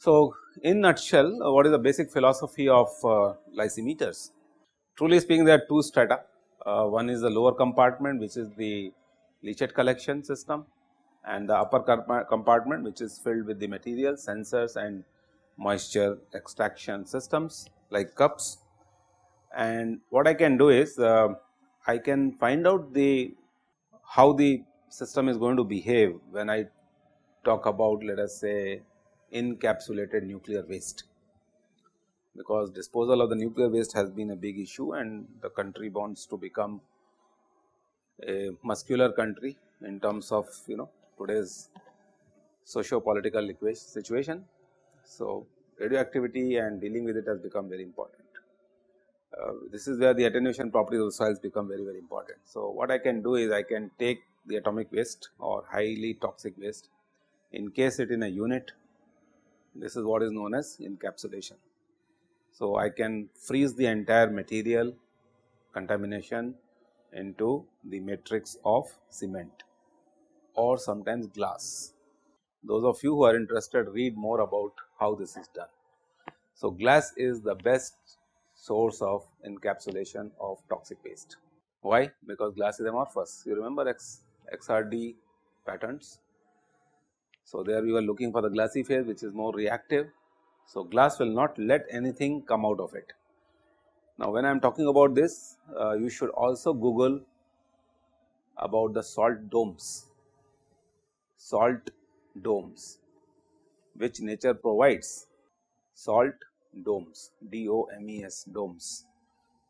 So, in nutshell, what is the basic philosophy of lysimeters? Truly speaking, there are two strata. One is the lower compartment, which is the leachate collection system, and the upper compartment, which is filled with the material, sensors and moisture extraction systems like cups. And what I can do is, I can find out how the system is going to behave when I talk about, let us say, encapsulated nuclear waste, because disposal of the nuclear waste has been a big issue and the country wants to become a muscular country in terms of today's socio-political situation. So, radioactivity and dealing with it has become very important. This is where the attenuation properties of the soils become very important. So, what I can do is I can take the atomic waste or highly toxic waste, encase it in a unit. This is what is known as encapsulation. So, I can freeze the entire material contamination into the matrix of cement or sometimes glass. Those of you who are interested, read more about how this is done. So, glass is the best source of encapsulation of toxic waste. Why? Because glass is amorphous. You remember XRD patterns. So, there we were looking for the glassy phase, which is more reactive. So, glass will not let anything come out of it. Now, when I am talking about this, you should also Google about the salt domes, which nature provides. Salt domes, DOMES, domes.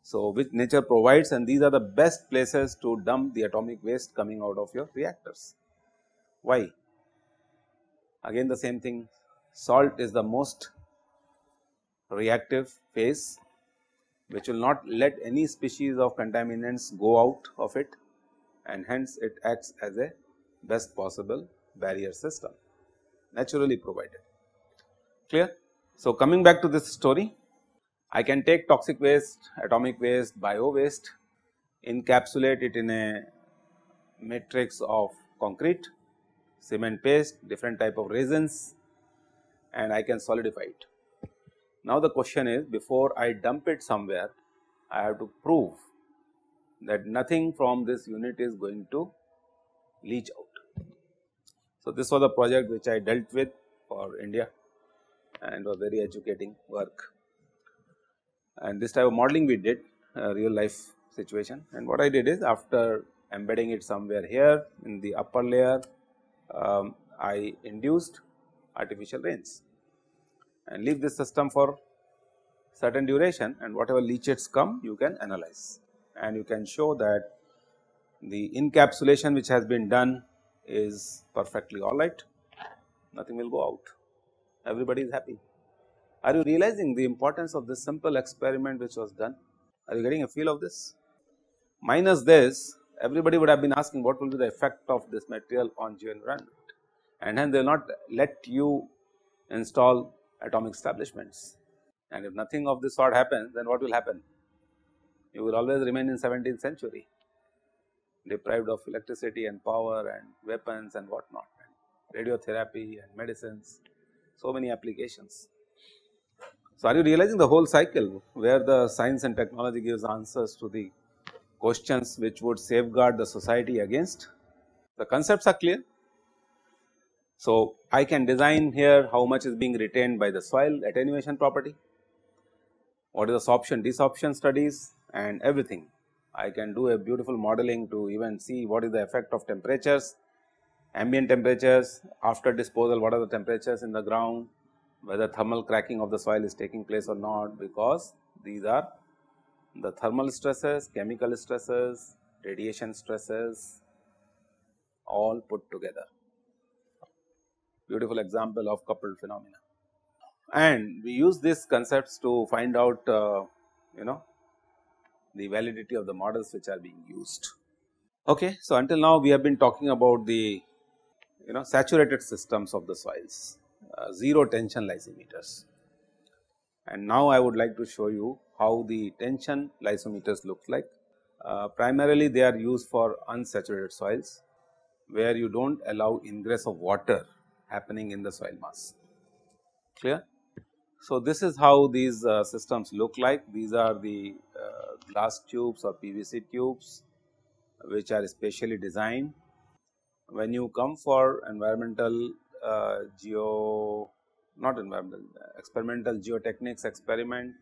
So, which nature provides, and these are the best places to dump the atomic waste coming out of your reactors. Why? Again the same thing, salt is the most reactive phase, which will not let any species of contaminants go out of it, and hence it acts as a best possible barrier system naturally provided. Clear? So, coming back to this story, I can take toxic waste, atomic waste, bio waste, encapsulate it in a matrix of concrete, cement paste, different type of resins, and I can solidify it. Now, the question is, before I dump it somewhere, I have to prove that nothing from this unit is going to leach out. So, this was a project which I dealt with for India and was very educating work, and this type of modeling we did real life situation. And what I did is, after embedding it somewhere here in the upper layer, I induced artificial rains and leave this system for certain duration, and whatever leachates come you can analyze, and you can show that the encapsulation which has been done is perfectly alright, nothing will go out, everybody is happy. Are you realizing the importance of this simple experiment which was done? Are you getting a feel of this? Minus this, everybody would have been asking what will be the effect of this material on geo-environment, and hence they will not let you install atomic establishments. And if nothing of this sort happens, then what will happen? You will always remain in 17th century, deprived of electricity and power and weapons and what not, and radiotherapy and medicines, so many applications. So, are you realizing the whole cycle where the science and technology gives answers to the questions which would safeguard the society against? The concepts are clear. So, I can design here how much is being retained by the soil, attenuation property, what is the sorption desorption studies and everything. I can do a beautiful modeling to even see what is the effect of temperatures, ambient temperatures, after disposal what are the temperatures in the ground, whether thermal cracking of the soil is taking place or not, because these are the thermal stresses, chemical stresses, radiation stresses all put together. Beautiful example of coupled phenomena, and we use these concepts to find out the validity of the models which are being used. Okay, so until now we have been talking about the saturated systems of the soils, zero tension lysimeters, and now I would like to show you how the tension lysimeters look like. Primarily they are used for unsaturated soils, where you do not allow ingress of water happening in the soil mass. Clear? So, this is how these systems look like. These are the glass tubes or PVC tubes which are specially designed. When you come for environmental experimental geotechnics experiment,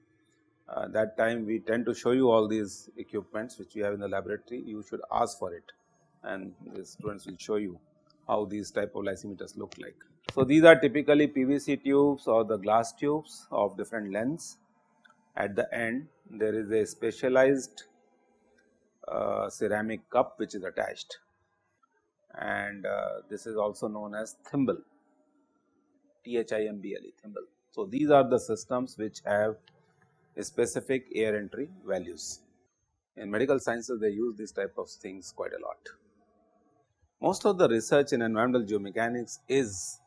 that time we tend to show you all these equipments which we have in the laboratory. You should ask for it, and the students will show you how these type of lysimeters look like. So, these are typically PVC tubes or the glass tubes of different lengths. At the end there is a specialized ceramic cup which is attached, and this is also known as thimble, THIMBLE, thimble. So, these are the systems which have a specific air entry values. In medical sciences they use these type of things quite a lot. Most of the research in environmental geomechanics is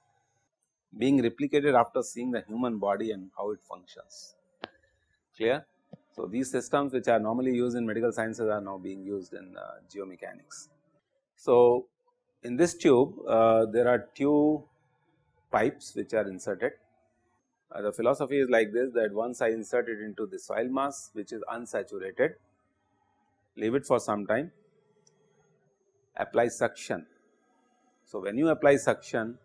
being replicated after seeing the human body and how it functions. Clear? So, these systems which are normally used in medical sciences are now being used in geomechanics. So, in this tube there are two pipes which are inserted. The philosophy is like this, that once I insert it into the soil mass which is unsaturated, leave it for some time, apply suction. So, when you apply suction,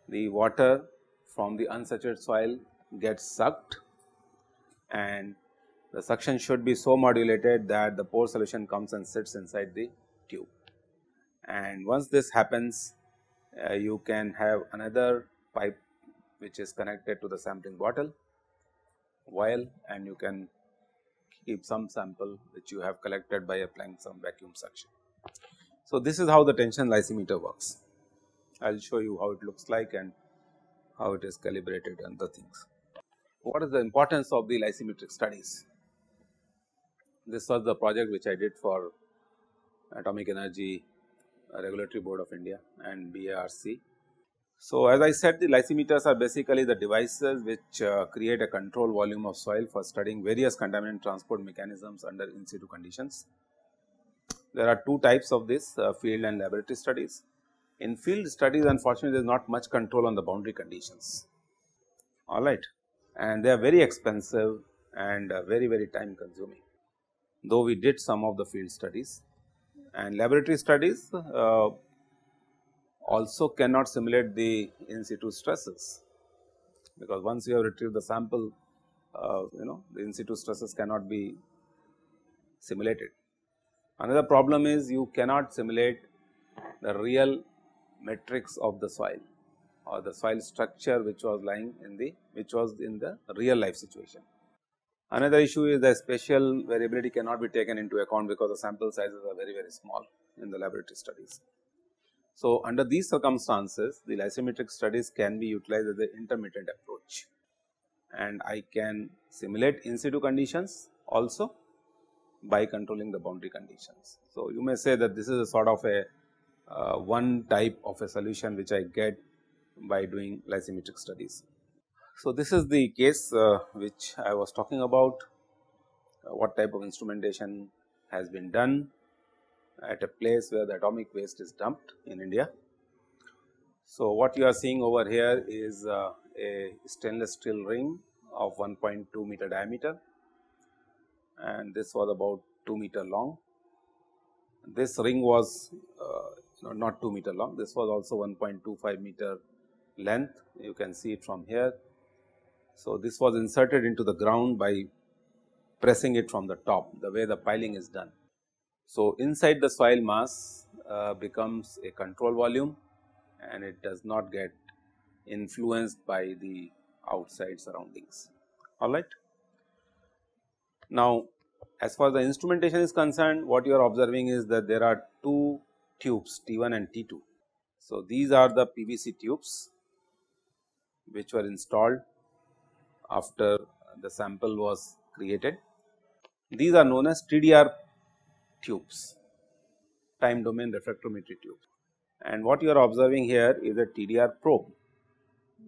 the water from the unsaturated soil gets sucked, and the suction should be so modulated that the pore solution comes and sits inside the tube. And once this happens, you can have another pipe which is connected to the sampling bottle vial, and you can keep some sample which you have collected by applying some vacuum suction. So, this is how the tension lysimeter works. I will show you how it looks like and how it is calibrated and the things. What is the importance of the lysimetric studies? This was the project which I did for Atomic Energy Regulatory Board of India and BARC. So, as I said, the lysimeters are basically the devices which create a control volume of soil for studying various contaminant transport mechanisms under in situ conditions. There are two types of this, field and laboratory studies. In field studies, unfortunately, there is not much control on the boundary conditions, alright, and they are very expensive and very time consuming, though we did some of the field studies. And laboratory studies also cannot simulate the in situ stresses, because once you have retrieved the sample, the in situ stresses cannot be simulated. Another problem is you cannot simulate the real matrix of the soil or the soil structure which was in the real life situation. Another issue is that spatial variability cannot be taken into account because the sample sizes are very small in the laboratory studies. So, under these circumstances, the lysimetric studies can be utilized as an intermittent approach, and I can simulate in situ conditions also by controlling the boundary conditions. So, you may say that this is a sort of a one type of a solution which I get by doing lysimetric studies. So, this is the case which I was talking about, what type of instrumentation has been done at a place where the atomic waste is dumped in India. So, what you are seeing over here is a stainless steel ring of 1.2 meter diameter, and this was about 2 meter long. This ring was not 2 meter long, this was also 1.25 meter length, you can see it from here. So, this was inserted into the ground by pressing it from the top, the way the piling is done. So, inside the soil mass becomes a control volume, and it does not get influenced by the outside surroundings, alright. Now, as far as the instrumentation is concerned, what you are observing is that there are two tubes T1 and T2. So, these are the PVC tubes which were installed after the sample was created. These are known as TDR tubes, time domain refractometry tube, and what you are observing here is a TDR probe.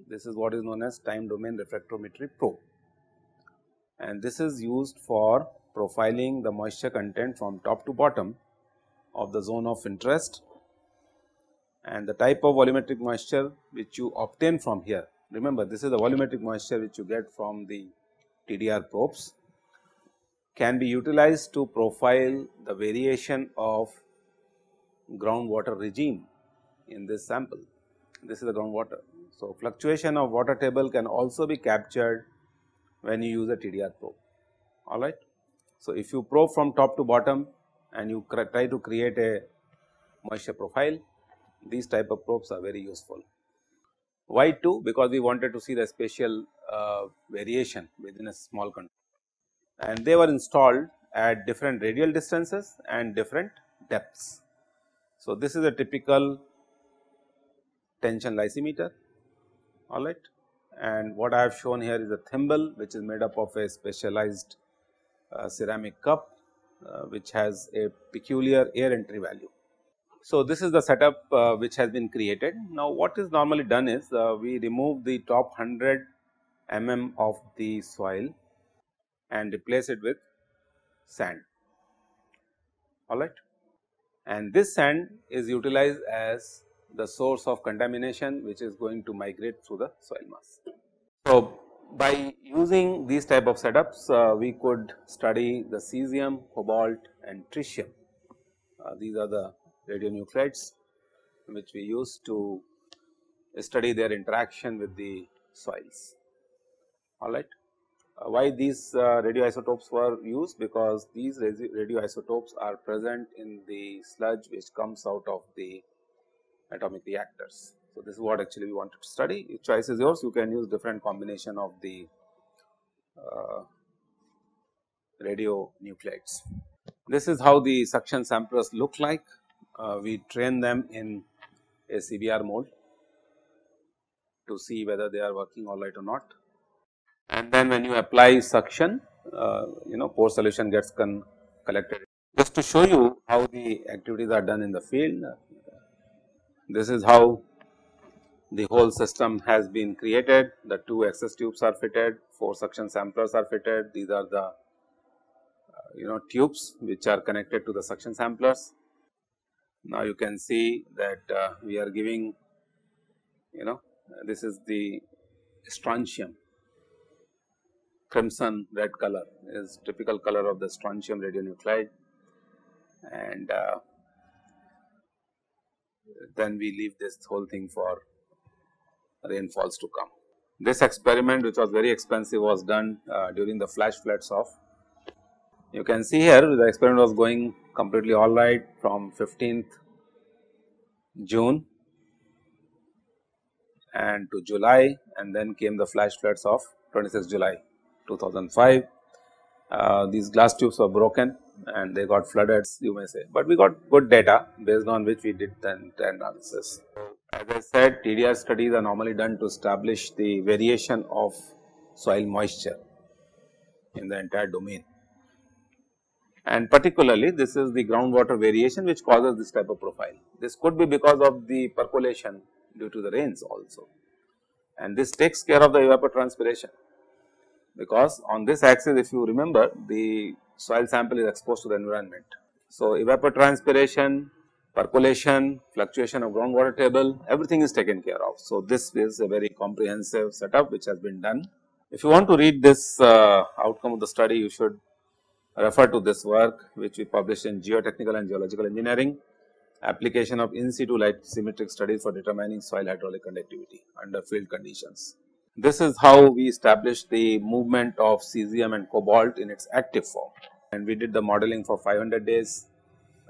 This is what is known as time domain refractometry probe, and this is used for profiling the moisture content from top to bottom of the zone of interest, and the type of volumetric moisture which you obtain from here remember this is the volumetric moisture which you get from the TDR probes, can be utilized to profile the variation of groundwater regime in this sample. This is the groundwater. So, fluctuation of water table can also be captured when you use a TDR probe, alright. So, if you probe from top to bottom and you try to create a moisture profile, these type of probes are very useful. Why 2? Because we wanted to see the spatial variation within a small contour, and they were installed at different radial distances and different depths. So, this is a typical tension lysimeter, alright, and what I have shown here is a thimble which is made up of a specialized ceramic cup which has a peculiar air entry value. So, this is the setup which has been created. Now, what is normally done is we remove the top 100 mm of the soil and replace it with sand, alright, and this sand is utilized as the source of contamination which is going to migrate through the soil mass. So, by using these type of setups we could study the cesium, cobalt and tritium. These are the radionuclides which we use to study their interaction with the soils, alright. Why these radioisotopes were used? Because these radioisotopes are present in the sludge which comes out of the atomic reactors. So, this is what actually we wanted to study. If choice is yours, you can use different combination of the radionuclides. This is how the suction samplers look like. We train them in a CBR mold to see whether they are working all right or not, and then when you apply suction, pore solution gets collected. Just to show you how the activities are done in the field, this is how the whole system has been created. The 2 access tubes are fitted, 4 suction samplers are fitted. These are the tubes which are connected to the suction samplers. Now, you can see that we are giving this is the strontium, crimson red color is typical color of the strontium radionuclide, and then we leave this whole thing for rainfalls to come. This experiment, which was very expensive, was done during the flash floods of. You can see here the experiment was going completely all right from 15th June and to July, and then came the flash floods of 26th July 2005. These glass tubes were broken and they got flooded, you may say, but we got good data based on which we did the analysis. As I said, TDR studies are normally done to establish the variation of soil moisture in the entire domain, and particularly this is the groundwater variation which causes this type of profile. This could be because of the percolation due to the rains also, and this takes care of the evapotranspiration, because on this axis, if you remember, the soil sample is exposed to the environment. So, evapotranspiration, percolation, fluctuation of groundwater table, everything is taken care of. So, this is a very comprehensive setup which has been done. If you want to read this outcome of the study, you should refer to this work which we published in Geotechnical and Geological Engineering, application of in situ light symmetric studies for determining soil hydraulic conductivity under field conditions. This is how we established the movement of cesium and cobalt in its active form, and we did the modeling for 500 days.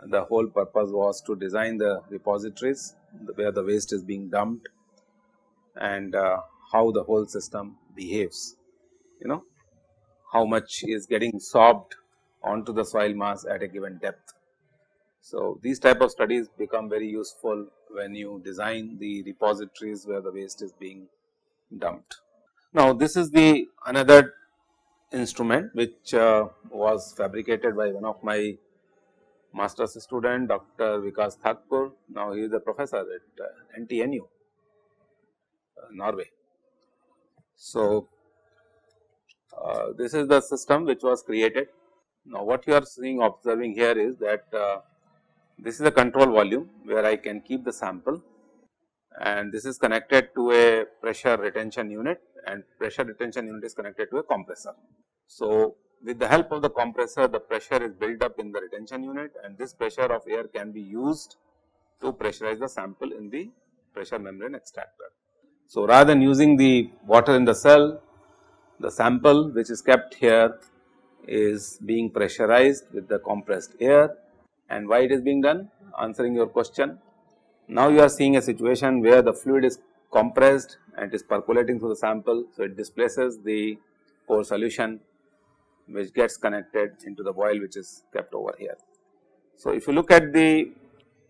The whole purpose was to design the repositories where the waste is being dumped and how the whole system behaves, how much is getting sorbed onto the soil mass at a given depth. So, these type of studies become very useful when you design the repositories where the waste is being dumped. Now, this is the another instrument which was fabricated by one of my master's student, Dr. Vikas Thakpur. Now, he is a professor at NTNU, Norway. So, this is the system which was created. Now, what you are observing here is that this is a control volume where I can keep the sample, and this is connected to a pressure retention unit, and pressure retention unit is connected to a compressor. So, with the help of the compressor, the pressure is built up in the retention unit, and this pressure of air can be used to pressurize the sample in the pressure membrane extractor. So, rather than using the water in the cell, the sample which is kept here is being pressurized with the compressed air. And why it is being done? Answering your question. Now, you are seeing a situation where the fluid is compressed and it is percolating through the sample. So, it displaces the pore solution which gets connected into the vial which is kept over here. So, if you look at the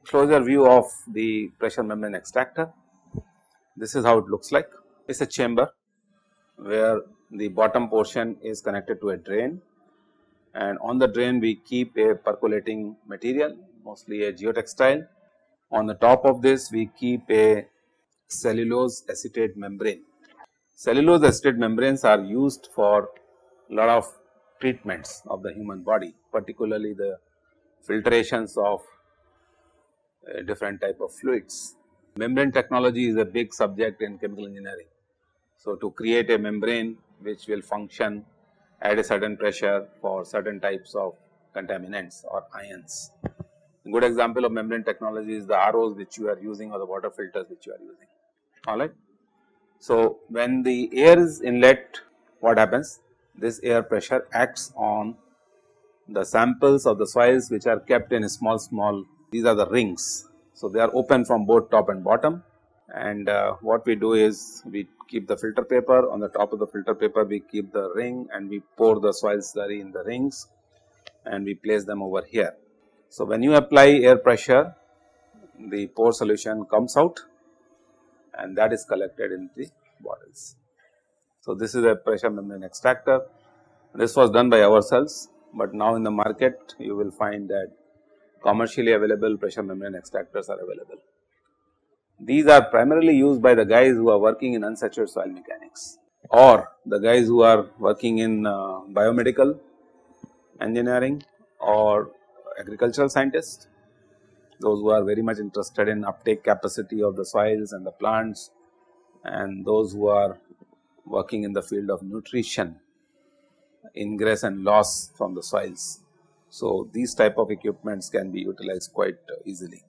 closer view of the pressure membrane extractor, this is how it looks like. It is a chamber where the bottom portion is connected to a drain, and on the drain we keep a percolating material, mostly a geotextile. On the top of this we keep a cellulose acetate membrane. Cellulose acetate membranes are used for a lot of treatments of the human body, particularly the filtrations of different type of fluids. Membrane technology is a big subject in chemical engineering. So, to create a membrane which will function at a certain pressure for certain types of contaminants or ions. A good example of membrane technology is the ROs which you are using or the water filters which you are using, alright. So, when the air is inlet, what happens? This air pressure acts on the samples of the soils which are kept in small, these are the rings. So, they are open from both top and bottom, and what we do is we keep the filter paper. On the top of the filter paper we keep the ring, and we pour the soil slurry in the rings and we place them over here. So, when you apply air pressure, the pore solution comes out and that is collected in the bottles. So, this is a pressure membrane extractor. This was done by ourselves, but now in the market you will find that commercially available pressure membrane extractors are available. These are primarily used by the guys who are working in unsaturated soil mechanics, or the guys who are working in biomedical engineering or agricultural scientists, those who are very much interested in uptake capacity of the soils and the plants, and those who are working in the field of nutrition, ingress and loss from the soils. So, these type of equipments can be utilized quite easily.